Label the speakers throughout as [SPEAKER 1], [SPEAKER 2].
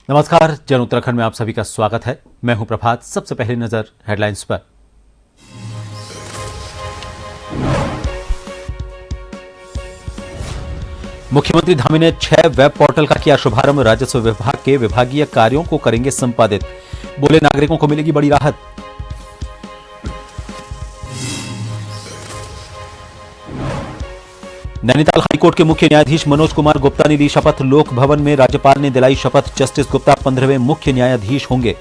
[SPEAKER 1] नमस्कार, जन उत्तराखंड में आप सभी का स्वागत है। मैं हूं प्रभात। सबसे पहले नजर हेडलाइंस पर। मुख्यमंत्री धामी ने 6 वेब पोर्टल का किया शुभारंभ। राजस्व विभाग के विभागीय कार्यों को करेंगे संपादित। बोले नागरिकों को मिलेगी बड़ी राहत। नैनीताल हाईकोर्ट के मुख्य न्यायाधीश मनोज कुमार गुप्ता ने ली शपथ। लोक भवन में राज्यपाल ने दिलाई शपथ। जस्टिस गुप्ता 15वें मुख्य न्यायाधीश होंगे।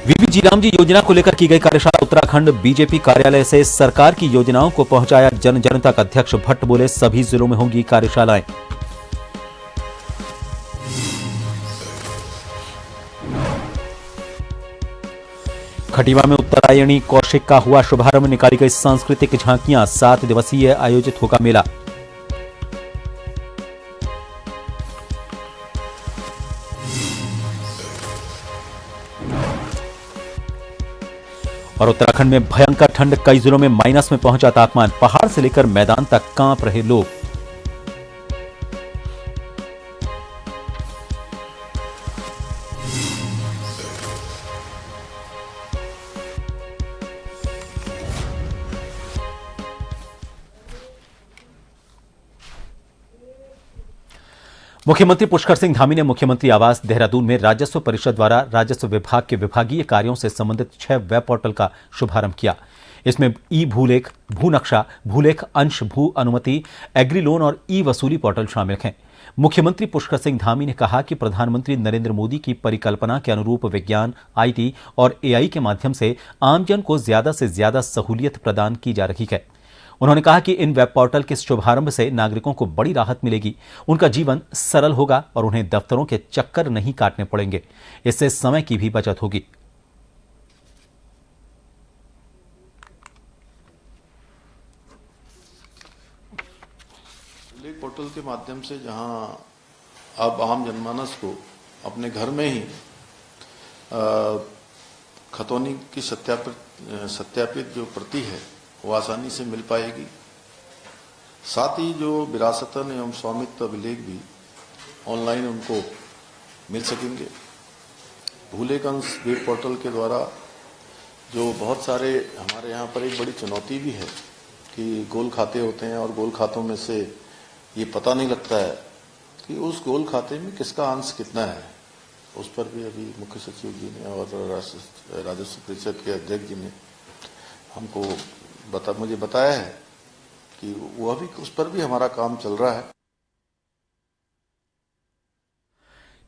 [SPEAKER 1] वीबी जी राम जी योजना को लेकर की गई कार्यशाला। उत्तराखंड बीजेपी कार्यालय से सरकार की योजनाओं को पहुंचाया जन जन तक। अध्यक्ष भट्ट बोले सभी जिलों में होंगी कार्यशालाएं। खटीमा में उत्तरायणी कौशिक का हुआ शुभारंभ। निकाली गई सांस्कृतिक झांकियां। 7 दिवसीय आयोजित होगा मेला। और उत्तराखंड में भयंकर ठंड। कई जिलों में माइनस में पहुंचा तापमान। पहाड़ से लेकर मैदान तक कांप रहे लोग। मुख्यमंत्री पुष्कर सिंह धामी ने मुख्यमंत्री आवास देहरादून में राजस्व परिषद द्वारा राजस्व विभाग के विभागीय कार्यों से संबंधित 6 वेब पोर्टल का शुभारंभ किया। इसमें ई भूलेख, भू नक्शा, भूलेख अंश, भू अनुमति, एग्री लोन और ई वसूली पोर्टल शामिल हैं। मुख्यमंत्री पुष्कर सिंह धामी ने कहा कि प्रधानमंत्री नरेंद्र मोदी की परिकल्पना के अनुरूप विज्ञान, आईटी और एआई के माध्यम से आमजन को ज्यादा से ज्यादा सहूलियत प्रदान की जा रही है। उन्होंने कहा कि इन वेब पोर्टल के शुभारंभ से नागरिकों को बड़ी राहत मिलेगी। उनका जीवन सरल होगा और उन्हें दफ्तरों के चक्कर नहीं काटने पड़ेंगे। इससे समय की भी बचत होगी।
[SPEAKER 2] पोर्टल के माध्यम से जहां अब आम जनमानस को अपने घर में ही खतौनी की सत्यापित जो प्रति है वो आसानी से मिल पाएगी। साथ ही जो विरासतन एवं स्वामित्व अभिलेख भी ऑनलाइन उनको मिल सकेंगे। भूलेख अंश वेब पोर्टल के द्वारा जो बहुत सारे हमारे यहाँ पर एक बड़ी चुनौती भी है कि गोल खाते होते हैं और गोल खातों में से ये पता नहीं लगता है कि उस गोल खाते में किसका अंश कितना है। उस पर भी अभी मुख्य सचिव जी ने और राजस्व परिषद के अध्यक्ष जी ने हमको मुझे बताया है कि वो अभी उस पर भी हमारा काम चल रहा है।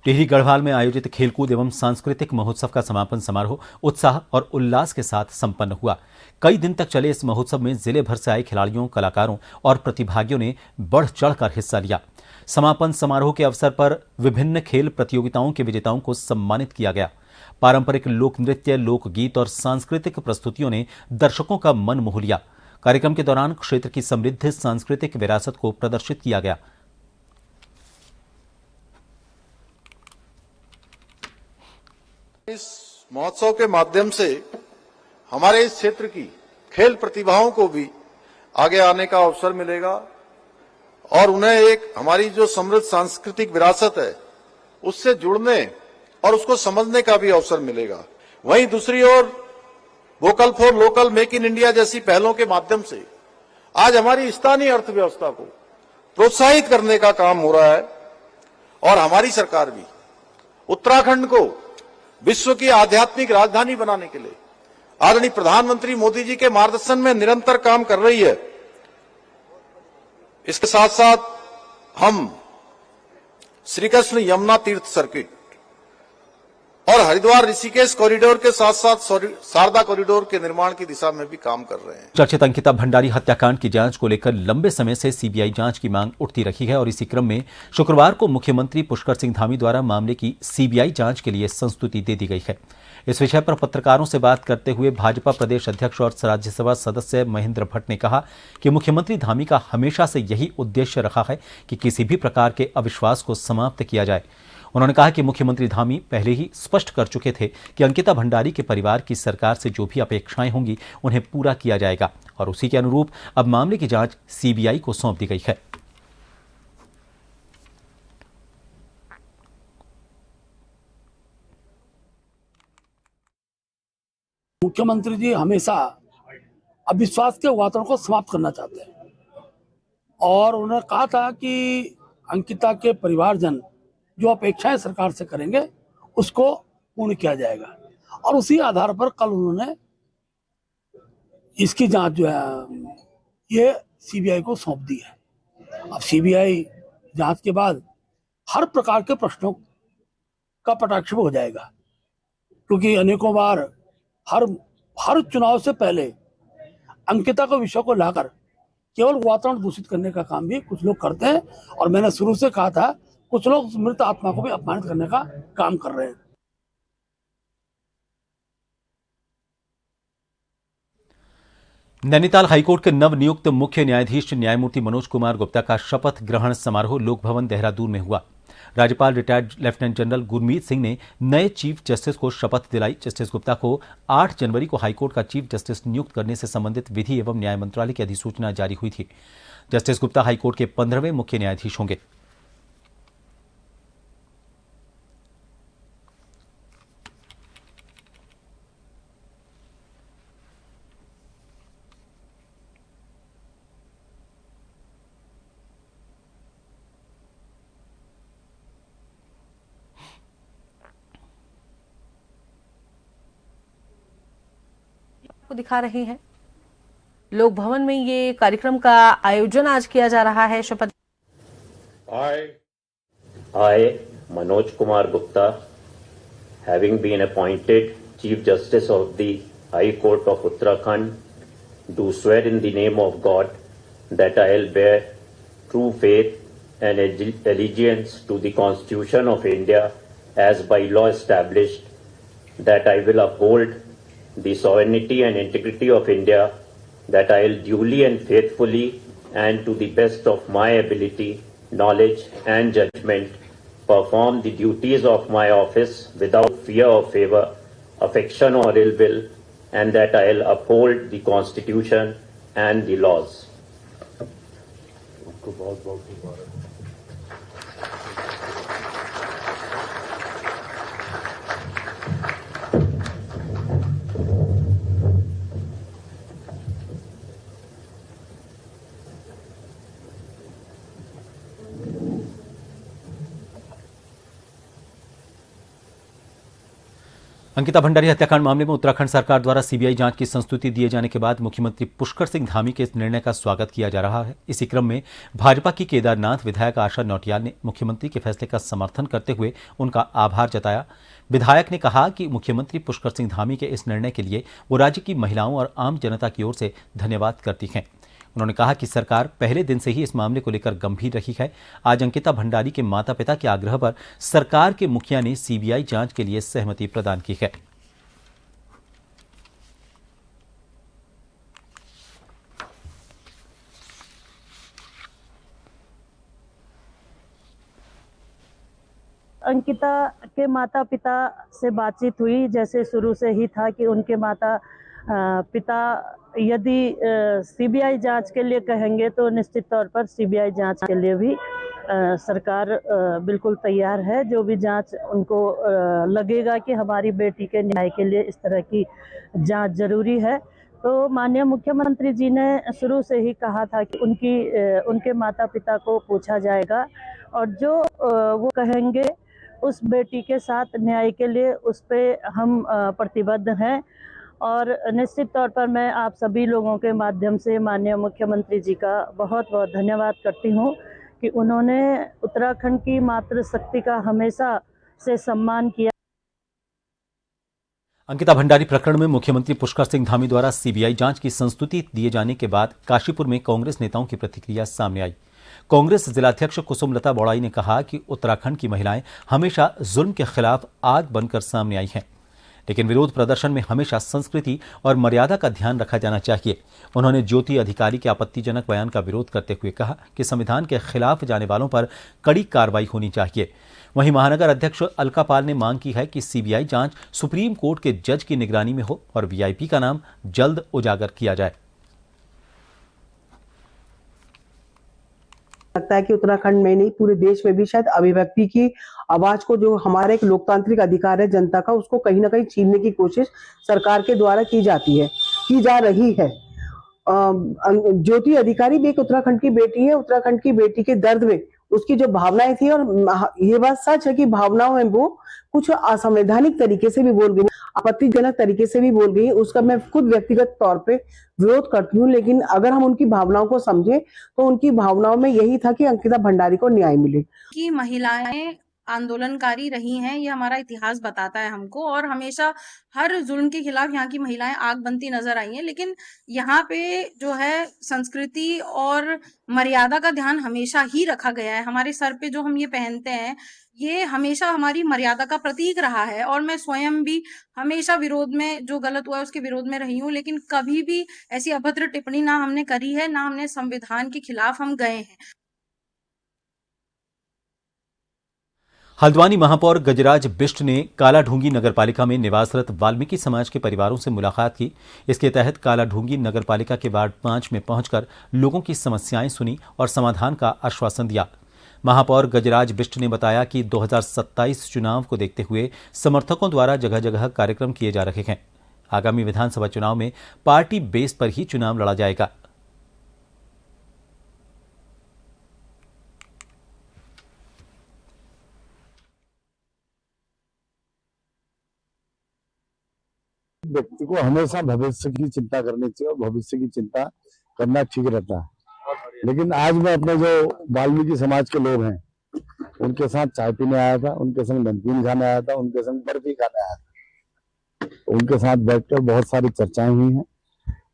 [SPEAKER 1] टिहरी गढ़वाल में आयोजित खेलकूद एवं सांस्कृतिक महोत्सव का समापन समारोह उत्साह और उल्लास के साथ संपन्न हुआ। कई दिन तक चले इस महोत्सव में जिले भर से आए खिलाड़ियों, कलाकारों और प्रतिभागियों ने बढ़ चढ़कर हिस्सा लिया। समापन समारोह के अवसर पर विभिन्न खेल प्रतियोगिताओं के विजेताओं को सम्मानित किया गया। पारंपरिक लोक नृत्य, लोकगीत और सांस्कृतिक प्रस्तुतियों ने दर्शकों का मन मोह लिया। कार्यक्रम के दौरान क्षेत्र की समृद्ध सांस्कृतिक विरासत को प्रदर्शित किया गया।
[SPEAKER 2] इस महोत्सव के माध्यम से हमारे इस क्षेत्र की खेल प्रतिभाओं को भी आगे आने का अवसर मिलेगा और उन्हें एक हमारी जो समृद्ध सांस्कृतिक विरासत है उससे जुड़ने और उसको समझने का भी अवसर मिलेगा। वहीं दूसरी ओर vocal for local, make in India जैसी पहलों के माध्यम से आज हमारी स्थानीय अर्थव्यवस्था को प्रोत्साहित करने का काम हो रहा है और हमारी सरकार भी उत्तराखंड को विश्व की आध्यात्मिक राजधानी बनाने के लिए आदरणीय प्रधानमंत्री मोदी जी के मार्गदर्शन में निरंतर काम कर रही है। इसके साथ साथ हम श्री कृष्ण यमुना तीर्थ सर्किट और हरिद्वार ऋषिकेश कॉरिडोर के साथ साथ शारदा कॉरिडोर के निर्माण की दिशा में भी काम कर रहे हैं।
[SPEAKER 1] चर्चित अंकिता भंडारी हत्याकांड की जांच को लेकर लंबे समय से सीबीआई जांच की मांग उठती रही है और इसी क्रम में शुक्रवार को मुख्यमंत्री पुष्कर सिंह धामी द्वारा मामले की सीबीआई जांच के लिए संस्तुति दे दी गई है। इस विषय पर पत्रकारों से बात करते हुए भाजपा प्रदेश अध्यक्ष और राज्यसभा सदस्य महेंद्र भट्ट ने कहा कि मुख्यमंत्री धामी का हमेशा से यही उद्देश्य रहा है कि किसी भी प्रकार के अविश्वास को समाप्त किया जाए। उन्होंने कहा कि मुख्यमंत्री धामी पहले ही स्पष्ट कर चुके थे कि अंकिता भंडारी के परिवार की सरकार से जो भी अपेक्षाएं होंगी उन्हें पूरा किया जाएगा और उसी के अनुरूप अब मामले की जांच सीबीआई को सौंप दी गई है।
[SPEAKER 3] मुख्यमंत्री जी हमेशा अविश्वास के वातावरण को समाप्त करना चाहते हैं और उन्होंने कहा था कि अंकिता के परिवारजन जो अपेक्षाएं सरकार से करेंगे उसको पूर्ण किया जाएगा और उसी आधार पर कल उन्होंने इसकी जांच जो है ये सीबीआई को सौंप दी है। अब सीबीआई जांच के बाद हर प्रकार के प्रश्नों का पटाक्षेप हो जाएगा, क्योंकि अनेकों बार हर चुनाव से पहले अंकिता के विषय को लाकर केवल वातावरण दूषित करने का काम भी कुछ लोग करते हैं और मैंने शुरू से कहा था कुछ लोग मृत आत्मा को भी अपमानित करने का काम कर रहे हैं।
[SPEAKER 1] नैनीताल हाईकोर्ट के नवनियुक्त मुख्य न्यायाधीश न्यायमूर्ति मनोज कुमार गुप्ता का शपथ ग्रहण समारोह लोक भवन देहरादून में हुआ। राज्यपाल retired lieutenant general Gurmeet Singh ने नए चीफ जस्टिस को शपथ दिलाई। जस्टिस गुप्ता को 8 जनवरी को हाईकोर्ट का चीफ जस्टिस नियुक्त करने से संबंधित विधि एवं न्याय मंत्रालय की अधिसूचना जारी हुई थी। जस्टिस गुप्ता हाईकोर्ट के 15वें मुख्य न्यायाधीश होंगे।
[SPEAKER 4] को दिखा रहे हैं लोक भवन में ये कार्यक्रम का आयोजन आज किया जा रहा है। शपथ
[SPEAKER 5] I, Manoj Kumar Gupta, having been appointed Chief Justice of the High Court of Uttarakhand, do swear in the name of God that I will bear true faith and allegiance to the Constitution of India as by law established, that I will uphold the sovereignty and integrity of India, that I will duly and faithfully and to the best of my ability, knowledge and judgment perform the duties of my office without fear or favor, affection or ill will, and that I will uphold the Constitution and the laws.
[SPEAKER 1] Ankita Bhandari हत्याकांड मामले में उत्तराखंड सरकार द्वारा CBI जांच की संस्तुति दिए जाने के बाद मुख्यमंत्री पुष्कर सिंह धामी के इस निर्णय का स्वागत किया जा रहा है। इसी क्रम में भाजपा की केदारनाथ विधायक आशा नौटियाल ने मुख्यमंत्री के फैसले का समर्थन करते हुए उनका आभार जताया। विधायक ने कहा कि मुख्यमंत्री पुष्कर सिंह धामी के इस निर्णय के लिए वो राज्य की महिलाओं और आम जनता की ओर से धन्यवाद करती हैं। उन्होंने कहा कि सरकार पहले दिन से ही इस मामले को लेकर गंभीर रही है। आज अंकिता भंडारी के माता पिता के आग्रह पर सरकार के मुखिया ने सीबीआई जांच के लिए सहमति प्रदान की है।
[SPEAKER 6] अंकिता के माता पिता से बातचीत हुई, जैसे शुरू से ही था कि उनके माता पिता यदि सीबीआई जांच के लिए कहेंगे तो निश्चित तौर पर सीबीआई जांच के लिए भी सरकार बिल्कुल तैयार है। जो भी जांच उनको लगेगा कि हमारी बेटी के न्याय के लिए इस तरह की जांच जरूरी है, तो माननीय मुख्यमंत्री जी ने शुरू से ही कहा था कि उनके माता पिता को पूछा जाएगा और जो वो कहेंगे उस बेटी के साथ न्याय के लिए उस पे हम प्रतिबद्ध हैं। और निश्चित तौर पर मैं आप सभी लोगों के माध्यम से माननीय मुख्यमंत्री जी का बहुत बहुत धन्यवाद करती हूँ कि उन्होंने उत्तराखंड की मातृशक्ति का हमेशा से सम्मान किया।
[SPEAKER 1] अंकिता भंडारी प्रकरण में मुख्यमंत्री पुष्कर सिंह धामी द्वारा सीबीआई जांच की संस्तुति दिए जाने के बाद काशीपुर में कांग्रेस नेताओं की प्रतिक्रिया सामने आई। कांग्रेस जिलाध्यक्ष कुसुमलता बौड़ाई ने कहा कि उत्तराखंड की महिलाएं हमेशा जुल्म के खिलाफ आग बनकर सामने आई हैं। लेकिन विरोध प्रदर्शन में हमेशा संस्कृति और मर्यादा का ध्यान रखा जाना चाहिए। उन्होंने ज्योति अधिकारी के आपत्तिजनक बयान का विरोध करते हुए कहा कि संविधान के खिलाफ जाने वालों पर कड़ी कार्रवाई होनी चाहिए। वहीं महानगर अध्यक्ष अलका पाल ने मांग की है कि सीबीआई जांच सुप्रीम कोर्ट के जज की निगरानी में हो और वीआईपी का नाम जल्द उजागर किया जाए।
[SPEAKER 7] लगता है कि उत्तराखंड में नहीं पूरे देश में भी शायद अभिव्यक्ति की आवाज को, जो हमारा एक लोकतांत्रिक अधिकार है जनता का, उसको कहीं ना कहीं छीनने की कोशिश सरकार के द्वारा की जा रही है। ज्योति अधिकारी भी एक उत्तराखंड की बेटी है। उत्तराखंड की बेटी के दर्द में उसकी जो भावनाएं थी, और ये बात सच है कि भावनाओं में वो कुछ असंवैधानिक तरीके से भी बोल गई, आपत्तिजनक तरीके से भी बोल गई। उसका मैं खुद व्यक्तिगत तौर पे विरोध करती हूँ, लेकिन अगर हम उनकी भावनाओं को समझे तो उनकी भावनाओं में यही था कि अंकिता भंडारी को न्याय मिले।
[SPEAKER 8] कि महिलाएं आंदोलनकारी रही हैं, ये हमारा इतिहास बताता है हमको, और हमेशा हर जुल्म के खिलाफ यहाँ की महिलाएं आग बनती नजर आई हैं। लेकिन यहाँ पे जो है संस्कृति और मर्यादा का ध्यान हमेशा ही रखा गया है। हमारे सर पे जो हम ये पहनते हैं, ये हमेशा हमारी मर्यादा का प्रतीक रहा है, और मैं स्वयं भी हमेशा विरोध में, जो गलत हुआ है उसके विरोध में रही हूँ, लेकिन कभी भी ऐसी अभद्र टिप्पणी ना हमने करी है, ना हमने संविधान के खिलाफ हम गए हैं।
[SPEAKER 1] हल्द्वानी महापौर गजराज बिष्ट ने कालाढूंगी नगरपालिका में निवासरत वाल्मीकि समाज के परिवारों से मुलाकात की। इसके तहत कालाढूंगी नगरपालिका के वार्ड 5 में पहुंचकर लोगों की समस्याएं सुनी और समाधान का आश्वासन दिया। महापौर गजराज बिष्ट ने बताया कि 2027 चुनाव को देखते हुए समर्थकों द्वारा जगह जगह कार्यक्रम किए जा रहे हैं। आगामी विधानसभा चुनाव में पार्टी बेस पर ही चुनाव लड़ा जाएगा।
[SPEAKER 9] व्यक्ति को हमेशा भविष्य की चिंता करनी चाहिए और भविष्य की चिंता करना ठीक रहता है। लेकिन आज मैं अपने जो वाल्मीकि समाज के लोग हैं उनके साथ चाय पीने आया था, उनके संग नमकीन खाने आया था, उनके संग बर्फी खाने आया था। उनके साथ बैठकर बहुत सारी चर्चाएं हुई हैं,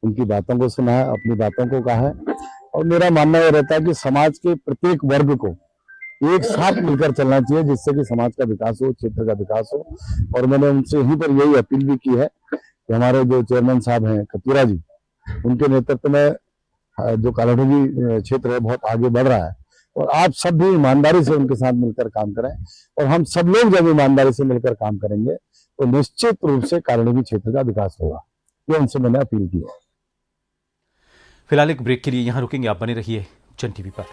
[SPEAKER 9] उनकी बातों को सुना है, अपनी बातों को कहा है। और मेरा मानना यह रहता है कि समाज के प्रत्येक वर्ग को एक साथ मिलकर चलना चाहिए, जिससे कि समाज का विकास हो, क्षेत्र का विकास हो। और मैंने उनसे यहीं पर यही अपील भी की है कि हमारे जो चेयरमैन साहब हैं खतूरा जी, उनके नेतृत्व में जो कालाढूंगी क्षेत्र है बहुत आगे बढ़ रहा है, और आप सब भी ईमानदारी से उनके साथ मिलकर काम करें। और हम सब लोग जब ईमानदारी से मिलकर काम करेंगे तो निश्चित रूप से कालाढूंगी क्षेत्र का विकास होगा। ये उनसे मैंने अपील की है।
[SPEAKER 1] फिलहाल एक ब्रेक के लिए यहां रुकेंगे, आप बने रहिए जन टीवी पर।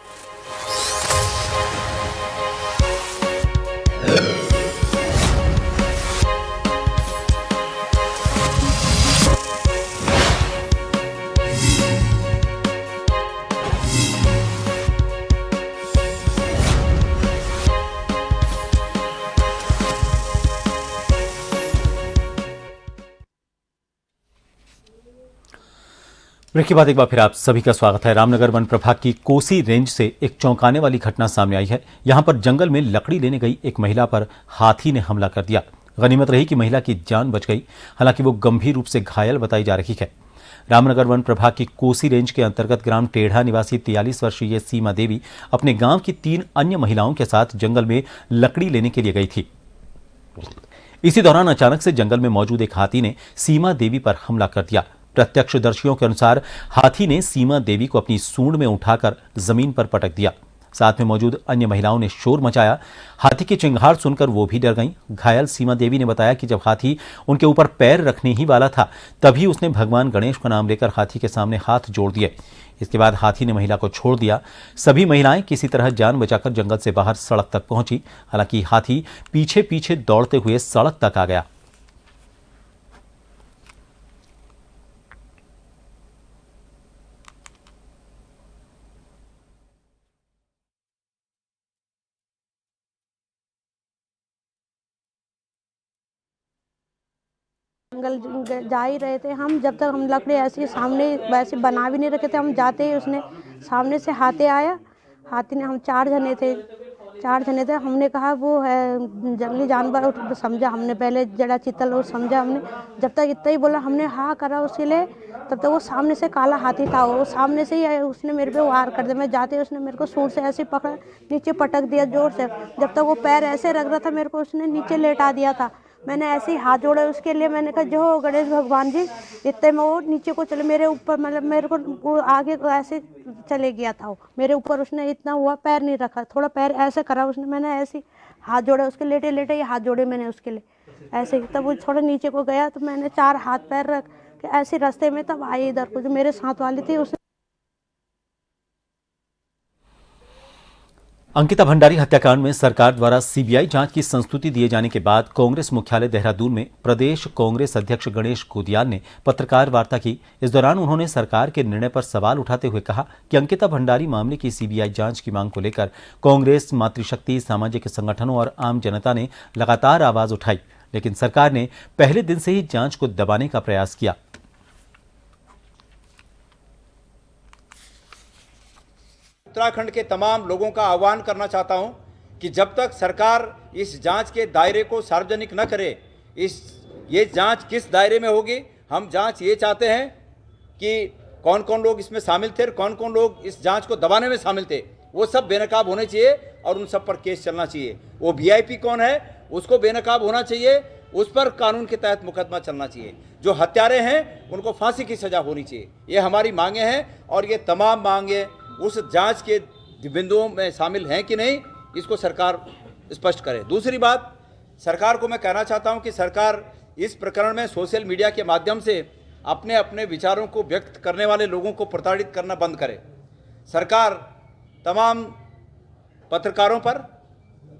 [SPEAKER 1] ब्रेक के बाद एक बार फिर आप सभी का स्वागत है। रामनगर वन प्रभाग की कोसी रेंज से एक चौंकाने वाली घटना सामने आई है। यहां पर जंगल में लकड़ी लेने गई एक महिला पर हाथी ने हमला कर दिया। गनीमत रही कि महिला की जान बच गई, हालांकि वो गंभीर रूप से घायल बताई जा रही है। रामनगर वन प्रभाग की कोसी रेंज के अंतर्गत ग्राम टेढ़ा निवासी 43 वर्षीय सीमा देवी अपने गांव की 3 अन्य महिलाओं के साथ जंगल में लकड़ी लेने के लिए गई थी। इसी दौरान अचानक से जंगल में मौजूद एक हाथी ने सीमा देवी पर हमला कर दिया। प्रत्यक्षदर्शियों के अनुसार हाथी ने सीमा देवी को अपनी सूंड में उठाकर जमीन पर पटक दिया। साथ में मौजूद अन्य महिलाओं ने शोर मचाया। हाथी की चिंगार सुनकर वो भी डर गईं। घायल सीमा देवी ने बताया कि जब हाथी उनके ऊपर पैर रखने ही वाला था, तभी उसने भगवान गणेश का नाम लेकर हाथी के सामने हाथ जोड़ दिए। इसके बाद हाथी ने महिला को छोड़ दिया। सभी महिलाएं किसी तरह जान बचाकर जंगल से बाहर सड़क तक पहुंची। हालांकि हाथी पीछे पीछे दौड़ते हुए सड़क तक आ गया।
[SPEAKER 10] जंगल जा ही रहे थे हम, जब तक हम लकड़ी ऐसी सामने वैसे बना भी नहीं रखे थे, हम जाते ही उसने सामने से हाथी आया। हाथी ने, हम 4 जने थे, हमने कहा वो है जंगली जानवर समझा हमने, पहले जड़ा चित्तल वो समझा हमने। जब तक इतना ही बोला हमने हाँ करा उसके लिए, तब तक वो सामने से काला हाथी था, वो सामने से ही उसने मेरे पे वार कर दिया। मैं जाते ही उसने मेरे को सूंड से ऐसे पकड़ा, नीचे पटक दिया जोर से। जब तक वो पैर ऐसे रख रहा था मेरे को, उसने नीचे लेटा दिया था। मैंने ऐसे ही हाथ जोड़े उसके लिए। मैंने कहा जो गणेश भगवान जी, इतने में वो नीचे को चले मेरे ऊपर, मतलब मेरे को वो आगे को ऐसे चले गया था वो मेरे ऊपर। उसने इतना हुआ पैर नहीं रखा, थोड़ा पैर ऐसे करा उसने। मैंने ऐसे हाथ जोड़े उसके, लेटे लेटे ही हाथ जोड़े मैंने उसके लिए ऐसे ही। तब वो थोड़ा नीचे को गया तो मैंने 4 हाथ पैर रख के ऐसे रास्ते में तब आई इधर को। जो मेरे साथ वाली थी उसने
[SPEAKER 1] अंकिता भंडारी हत्याकांड में सरकार द्वारा सीबीआई जांच की संस्तुति दिए जाने के बाद कांग्रेस मुख्यालय देहरादून में प्रदेश कांग्रेस अध्यक्ष गणेश गोदियाल ने पत्रकार वार्ता की। इस दौरान उन्होंने सरकार के निर्णय पर सवाल उठाते हुए कहा कि अंकिता भंडारी मामले की सीबीआई जांच की मांग को लेकर कांग्रेस, मातृशक्ति, सामाजिक संगठनों और आम जनता ने लगातार आवाज उठाई, लेकिन सरकार ने पहले दिन से ही जांच को दबाने का प्रयास किया।
[SPEAKER 11] उत्तराखंड के तमाम लोगों का आह्वान करना चाहता हूं कि जब तक सरकार इस जांच के दायरे को सार्वजनिक न करे, ये जांच किस दायरे में होगी, हम जांच ये चाहते हैं कि कौन कौन लोग इसमें शामिल थे और कौन कौन लोग इस जांच को दबाने में शामिल थे, वो सब बेनकाब होने चाहिए और उन सब पर केस चलना चाहिए। वो वीआईपी कौन है उसको बेनकाब होना चाहिए, उस पर कानून के तहत मुकदमा चलना चाहिए। जो हत्यारे हैं उनको फांसी की सजा होनी चाहिए। ये हमारी मांगे हैं और ये तमाम मांगे उस जांच के बिंदुओं में शामिल हैं कि नहीं, इसको सरकार स्पष्ट करे। दूसरी बात, सरकार को मैं कहना चाहता हूं कि सरकार इस प्रकरण में सोशल मीडिया के माध्यम से अपने अपने विचारों को व्यक्त करने वाले लोगों को प्रताड़ित करना बंद करे। सरकार तमाम पत्रकारों पर,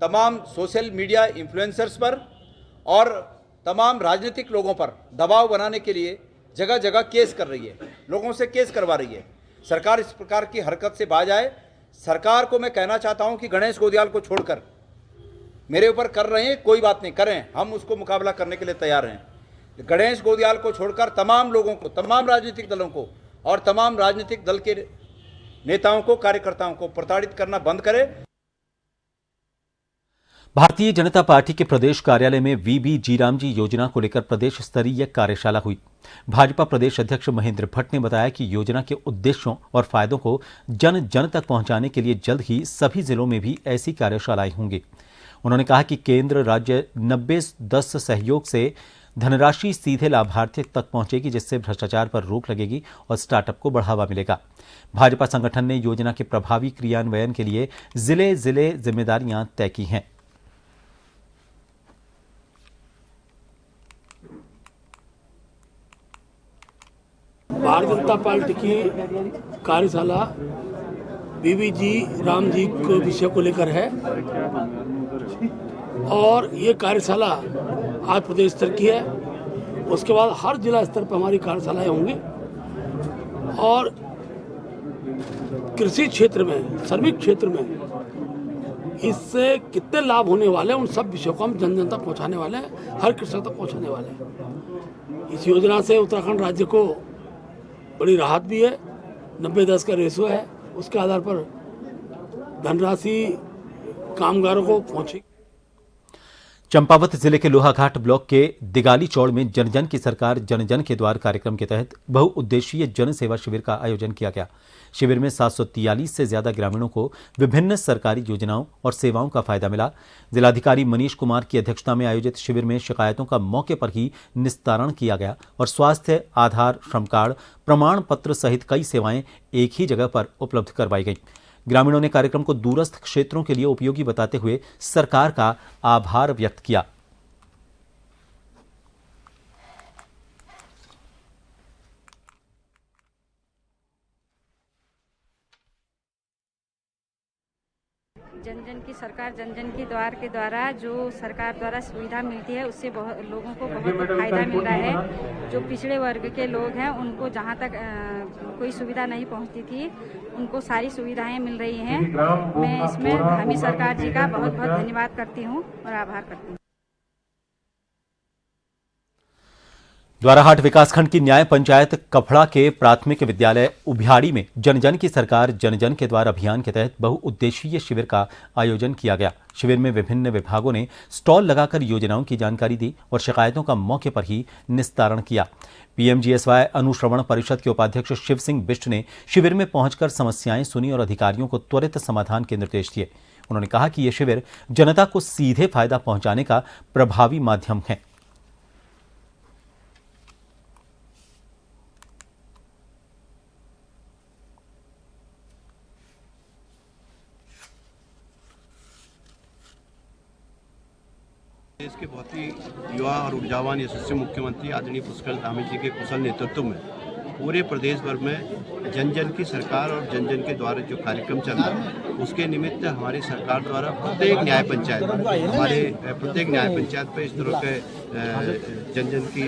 [SPEAKER 11] तमाम सोशल मीडिया इन्फ्लुएंसर्स पर और तमाम राजनीतिक लोगों पर दबाव बनाने के लिए जगह जगह केस कर रही है, लोगों से केस करवा रही है। सरकार इस प्रकार की हरकत से बाज आए। सरकार को मैं कहना चाहता हूं कि गणेश गोदियाल को छोड़कर मेरे ऊपर कर रहे हैं, कोई बात नहीं, करें, हम उसको मुकाबला करने के लिए तैयार हैं। गणेश गोदियाल को छोड़कर तमाम लोगों को, तमाम राजनीतिक दलों को और तमाम राजनीतिक दल के नेताओं को, कार्यकर्ताओं को प्रताड़ित करना बंद करें।
[SPEAKER 1] भारतीय जनता पार्टी के प्रदेश कार्यालय में वीबी जीरामजी योजना को लेकर प्रदेश स्तरीय कार्यशाला हुई। भाजपा प्रदेश अध्यक्ष महेंद्र भट्ट ने बताया कि योजना के उद्देश्यों और फायदों को जन जन तक पहुंचाने के लिए जल्द ही सभी जिलों में भी ऐसी कार्यशालाएं होंगी। उन्होंने कहा कि केंद्र राज्य 90-10 सहयोग से धनराशि सीधे लाभार्थी तक पहुंचेगी, जिससे भ्रष्टाचार पर रोक लगेगी और स्टार्टअप को बढ़ावा मिलेगा। भाजपा संगठन ने योजना के प्रभावी क्रियान्वयन के लिए जिले जिम्मेदारियां तय की हैं।
[SPEAKER 3] भारतीय जनता पार्टी की कार्यशाला बीबी जी राम जी को विषय को लेकर है और ये कार्यशाला आज प्रदेश स्तर की है। उसके बाद हर जिला स्तर पर हमारी कार्यशालाएं होंगी और कृषि क्षेत्र में, श्रमिक क्षेत्र में इससे कितने लाभ होने वाले हैं, उन सब विषयों को हम जन जन तक पहुँचाने वाले हैं, हर कृषक तक पहुँचाने वाले हैं। इस योजना से उत्तराखंड राज्य को बड़ी राहत भी है। 90-10 का रेशो है, उसके आधार पर धनराशि कामगारों को पहुंचे।
[SPEAKER 1] चंपावत जिले के लोहाघाट ब्लॉक के दिगाली चौड़ में जन जन की सरकार जन जन के द्वार कार्यक्रम के तहत बहुउद्देशीय जन सेवा शिविर का आयोजन किया गया। शिविर में 743 से ज्यादा ग्रामीणों को विभिन्न सरकारी योजनाओं और सेवाओं का फायदा मिला। जिलाधिकारी मनीष कुमार की अध्यक्षता में आयोजित शिविर में शिकायतों का मौके पर ही निस्तारण किया गया और स्वास्थ्य, आधार, श्रम कार्ड, प्रमाण पत्र सहित कई सेवाएं एक ही जगह पर उपलब्ध करवाई गई। ग्रामीणों ने कार्यक्रम को दूरस्थ क्षेत्रों के लिए उपयोगी बताते हुए सरकार का आभार व्यक्त किया।
[SPEAKER 12] जन जन की सरकार जन जन के द्वार के द्वारा जो सरकार द्वारा सुविधा मिलती है उससे बहुत लोगों को बहुत फायदा मिल रहा है। जो पिछड़े वर्ग के लोग हैं उनको जहां तक कोई सुविधा नहीं पहुंचती थी, उनको सारी सुविधाएं मिल रही हैं। मैं इसमें धामी सरकार जी का बहुत बहुत धन्यवाद करती हूं और आभार करती हूं।
[SPEAKER 1] द्वाराहाट विकासखंड की न्याय पंचायत कफड़ा के प्राथमिक विद्यालय उभियाड़ी में जन जन की सरकार जन जन के द्वार अभियान के तहत बहुउद्देशीय शिविर का आयोजन किया गया। शिविर में विभिन्न विभागों ने स्टॉल लगाकर योजनाओं की जानकारी दी और शिकायतों का मौके पर ही निस्तारण किया। पीएमजीएसवाई अनुश्रवण परिषद के उपाध्यक्ष शिव सिंह बिष्ट ने शिविर में पहुंचकर समस्याएं सुनी और अधिकारियों को त्वरित समाधान के निर्देश दिए। उन्होंने कहा कि यह शिविर जनता को सीधे फायदा पहुंचाने का प्रभावी माध्यम है।
[SPEAKER 13] प्रदेश के बहुत ही युवा और ऊर्जावान यशस्वी मुख्यमंत्री आदरणीय पुष्कर धामी जी के कुशल नेतृत्व में पूरे प्रदेश भर में जन जन की सरकार और जन जन के द्वारा जो कार्यक्रम चल रहा है उसके निमित्त हमारी सरकार द्वारा प्रत्येक न्याय पंचायत पर इस तरह के जन जन की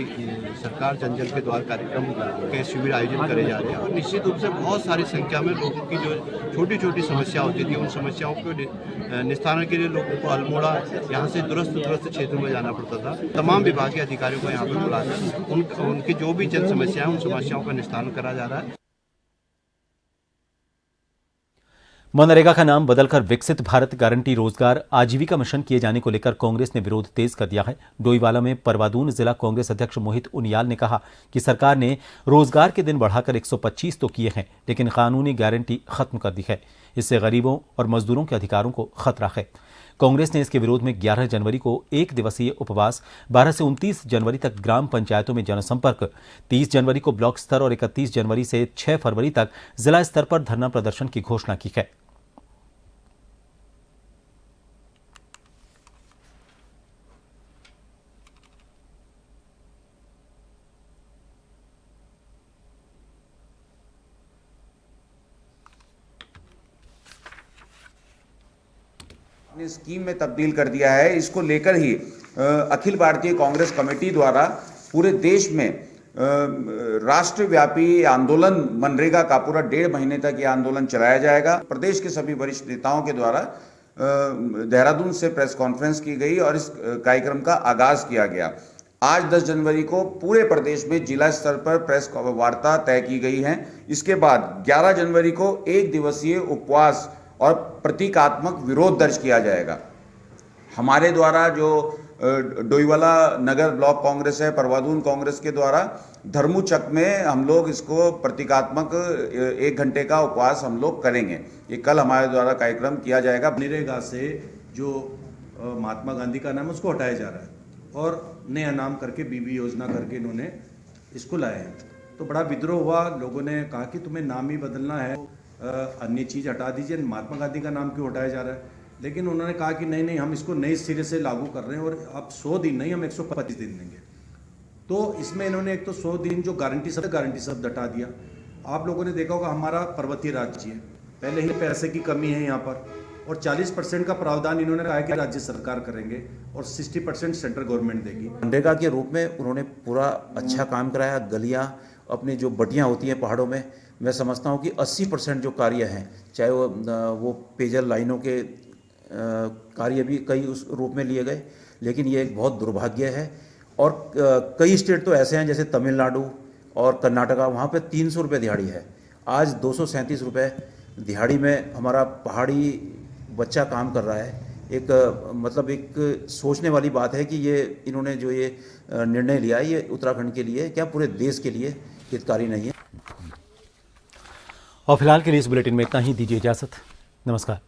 [SPEAKER 13] सरकार जन जन के द्वारा कार्यक्रम के शिविर आयोजन करे जा रहे हैं और निश्चित रूप से बहुत सारी संख्या में लोगों की जो छोटी छोटी समस्या होती थी उन समस्याओं को निस्तारण के लिए लोगों को अल्मोड़ा यहाँ से दूरस्थ क्षेत्रों में जाना पड़ता था। तमाम विभागीय अधिकारियों को यहाँ पर बुलाकर उनकी जो भी जन समस्या है उन समस्याओं का निस्तारण करा जा रहा है।
[SPEAKER 1] मनरेगा का नाम बदलकर विकसित भारत गारंटी रोजगार आजीविका मिशन किए जाने को लेकर कांग्रेस ने विरोध तेज कर दिया है। डोईवाला में परवादून जिला कांग्रेस अध्यक्ष मोहित उनियाल ने कहा कि सरकार ने रोजगार के दिन बढ़ाकर 125 तो किए हैं, लेकिन कानूनी गारंटी खत्म कर दी है। इससे गरीबों और मजदूरों के अधिकारों को खतरा है। कांग्रेस ने इसके विरोध में 11 जनवरी को 1 दिवसीय उपवास, 12 से 29 जनवरी तक ग्राम पंचायतों में जनसंपर्क, 30 जनवरी को ब्लॉक स्तर और 31 जनवरी से 6 फरवरी तक जिला स्तर पर धरना प्रदर्शन की घोषणा की है।
[SPEAKER 14] स्कीम में तब्दील कर दिया है। इसको लेकर ही अखिल भारतीय कांग्रेस कमेटी द्वारा पूरे देश में राष्ट्रव्यापी आंदोलन मनरेगा का पूरा 1.5 महीने तक यह आंदोलन चलाया जाएगा। प्रदेश के सभी वरिष्ठ नेताओं के द्वारा देहरादून से प्रेस कॉन्फ्रेंस की गई और इस कार्यक्रम का आगाज किया गया। आज 10 जनवरी को पूरे प्रदेश में जिला स्तर पर प्रेस वार्ता तय की गई है। इसके बाद 11 जनवरी को 1 दिवसीय उपवास और प्रतीकात्मक विरोध दर्ज किया जाएगा। हमारे द्वारा जो डोईवाला नगर ब्लॉक कांग्रेस है, परवादून कांग्रेस के द्वारा धर्मूचक में हम लोग इसको प्रतीकात्मक 1 घंटे का उपवास हम लोग करेंगे। ये कल हमारे द्वारा कार्यक्रम किया जाएगा।
[SPEAKER 15] मनरेगा से जो महात्मा गांधी का नाम उसको हटाया जा रहा है और नया नाम करके बीबी योजना करके इन्होंने इसको लाए हैं। तो बड़ा विद्रोह हुआ, लोगों ने कहा कि तुम्हें नाम ही बदलना है, अन्य चीज़ हटा दीजिए, महात्मा गांधी का नाम क्यों हटाया जा रहा है। लेकिन उन्होंने कहा कि नहीं हम इसको नए सिरे से लागू कर रहे हैं और अब 100 दिन नहीं, हम 125 दिन देंगे। तो इसमें इन्होंने एक तो 100 दिन जो गारंटी शब्द हटा दिया। आप लोगों ने देखा होगा हमारा पर्वतीय राज्य है, पहले ही पैसे की कमी है यहाँ पर और 40% का प्रावधान इन्होंने कहा कि राज्य सरकार करेंगे और 60% सेंट्रल गवर्नमेंट देगी।
[SPEAKER 16] मनरेगा के रूप में उन्होंने पूरा अच्छा काम कराया। गलियाँ अपनी जो बटियाँ होती हैं पहाड़ों में, मैं समझता हूँ कि 80% जो कार्य हैं, चाहे वो पेयजल लाइनों के कार्य भी कई उस रूप में लिए गए, लेकिन ये एक बहुत दुर्भाग्य है। और कई स्टेट तो ऐसे हैं जैसे तमिलनाडु और कर्नाटका, वहाँ पे 300 रुपये दिहाड़ी है। आज 237 रुपये दिहाड़ी में हमारा पहाड़ी बच्चा काम कर रहा है। एक सोचने वाली बात है कि ये इन्होंने जो ये निर्णय लिया है, ये उत्तराखंड के लिए क्या पूरे देश के लिए हितकारी नहीं है।
[SPEAKER 1] और फिलहाल के लिए इस बुलेटिन में इतना ही। दीजिए इजाजत। नमस्कार।